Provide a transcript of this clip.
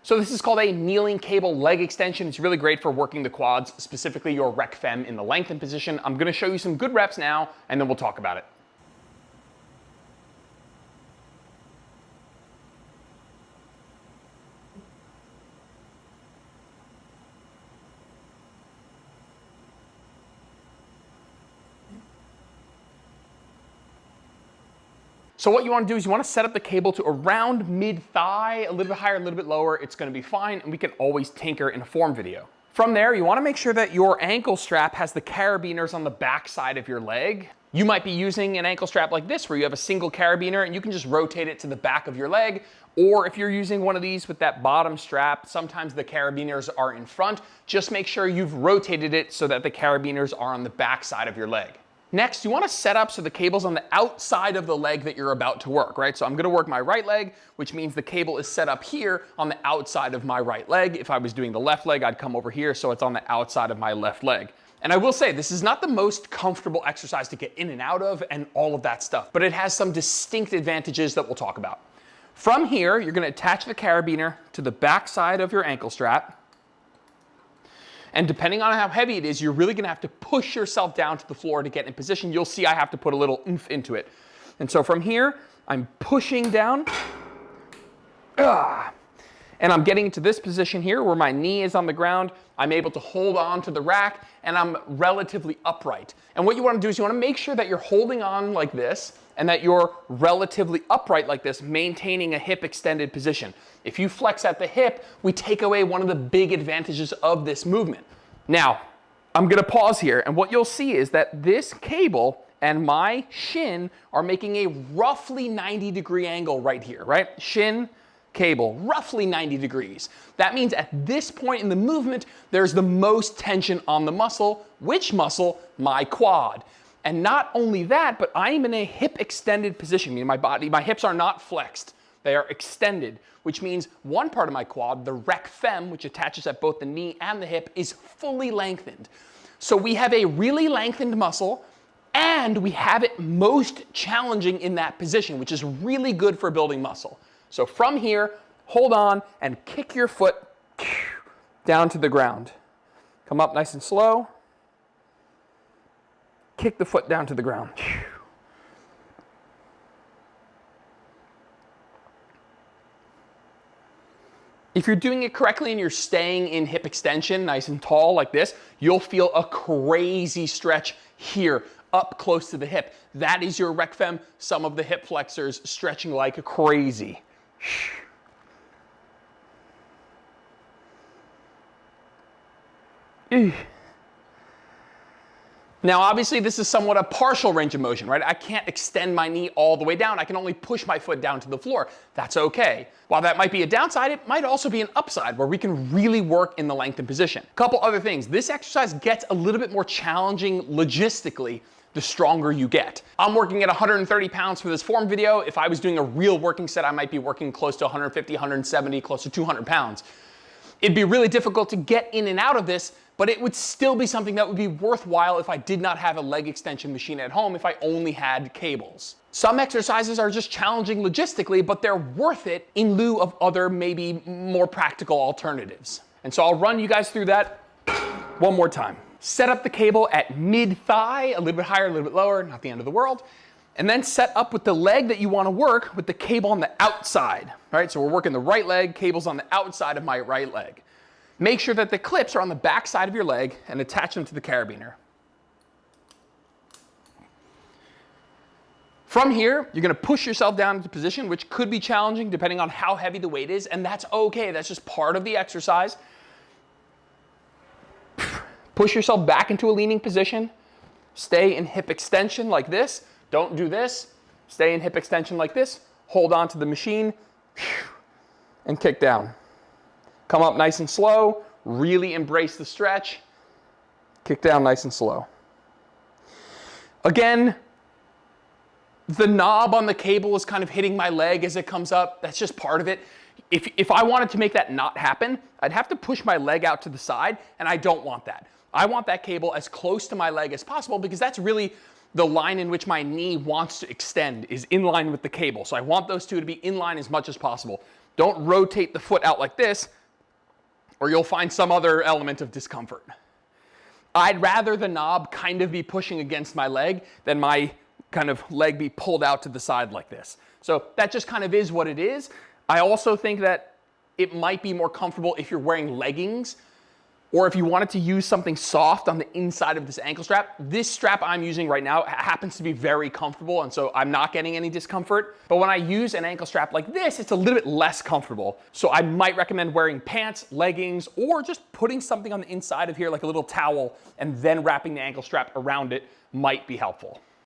So this is called a kneeling cable leg extension. It's really great for working the quads, specifically your rec fem in the lengthened position. I'm gonna show you some good reps now, and then we'll talk about it. So what you want to do is you want to set up the cable to around mid-thigh, a little bit higher, a little bit lower. It's going to be fine, and we can always tinker in a form video. From there, you want to make sure that your ankle strap has the carabiners on the back side of your leg. You might be using an ankle strap like this where you have a single carabiner and you can just rotate it to the back of your leg. Or if you're using one of these with that bottom strap, sometimes the carabiners are in front. Just make sure you've rotated it so that the carabiners are on the back side of your leg. Next, you want to set up so the cable's on the outside of the leg that you're about to work, right? So I'm going to work my right leg, which means the cable is set up here on the outside of my right leg. If I was doing the left leg, I'd come over here, so it's on the outside of my left leg. And I will say, this is not the most comfortable exercise to get in and out of and all of that stuff, but it has some distinct advantages that we'll talk about. From here, you're going to attach the carabiner to the back side of your ankle strap. And depending on how heavy it is, you're really gonna have to push yourself down to the floor to get in position. You'll see I have to put a little oomph into it. And so from here, I'm pushing down. And I'm getting to this position here where my knee is on the ground. I'm able to hold on to the rack and I'm relatively upright. And what you wanna do is you wanna make sure that you're holding on like this and that you're relatively upright like this, maintaining a hip extended position. If you flex at the hip, we take away one of the big advantages of this movement. Now, I'm gonna pause here, and what you'll see is that this cable and my shin are making a roughly 90-degree angle right here, right? Shin, cable, roughly 90 degrees. That means at this point in the movement, there's the most tension on the muscle. Which muscle? My quad. And not only that, but I'm in a hip extended position, meaning my hips are not flexed. They are extended, which means one part of my quad, the rec fem, which attaches at both the knee and the hip, is fully lengthened. So we have a really lengthened muscle, and we have it most challenging in that position, which is really good for building muscle. So from here, hold on and kick your foot down to the ground. Come up nice and slow. Kick the foot down to the ground. If you're doing it correctly and you're staying in hip extension, nice and tall like this, you'll feel a crazy stretch here, up close to the hip. That is your rec fem, some of the hip flexors stretching like crazy. Now, obviously, this is somewhat a partial range of motion, right? I can't extend my knee all the way down. I can only push my foot down to the floor. That's okay. While that might be a downside, it might also be an upside where we can really work in the lengthened position. Couple other things. This exercise gets a little bit more challenging logistically the stronger you get. I'm working at 130 pounds for this form video. If I was doing a real working set, I might be working close to 150, 170, close to 200 pounds. It'd be really difficult to get in and out of this, but it would still be something that would be worthwhile if I did not have a leg extension machine at home, if I only had cables. Some exercises are just challenging logistically, but they're worth it in lieu of other, maybe more practical alternatives. And so I'll run you guys through that one more time. Set up the cable at mid-thigh, a little bit higher, a little bit lower, not the end of the world. And then set up with the leg that you want to work with the cable on the outside. All right, so we're working the right leg, cable's on the outside of my right leg. Make sure that the clips are on the back side of your leg and attach them to the carabiner. From here, you're gonna push yourself down into position, which could be challenging depending on how heavy the weight is, and that's okay, that's just part of the exercise. Push yourself back into a leaning position. Stay in hip extension like this. Don't do this. Stay in hip extension like this. Hold on to the machine and kick down. Come up nice and slow. Really embrace the stretch. Kick down nice and slow. Again, the knob on the cable is kind of hitting my leg as it comes up. That's just part of it. If I wanted to make that not happen, I'd have to push my leg out to the side, and I don't want that. I want that cable as close to my leg as possible because that's really the line in which my knee wants to extend, is in line with the cable. So I want those two to be in line as much as possible. Don't rotate the foot out like this, or you'll find some other element of discomfort. I'd rather the knob kind of be pushing against my leg than my kind of leg be pulled out to the side like this. So that just kind of is what it is. I also think that it might be more comfortable if you're wearing leggings, or if you wanted to use something soft on the inside of this ankle strap. This strap I'm using right now happens to be very comfortable, and so I'm not getting any discomfort. But when I use an ankle strap like this, it's a little bit less comfortable. So I might recommend wearing pants, leggings, or just putting something on the inside of here like a little towel and then wrapping the ankle strap around it might be helpful.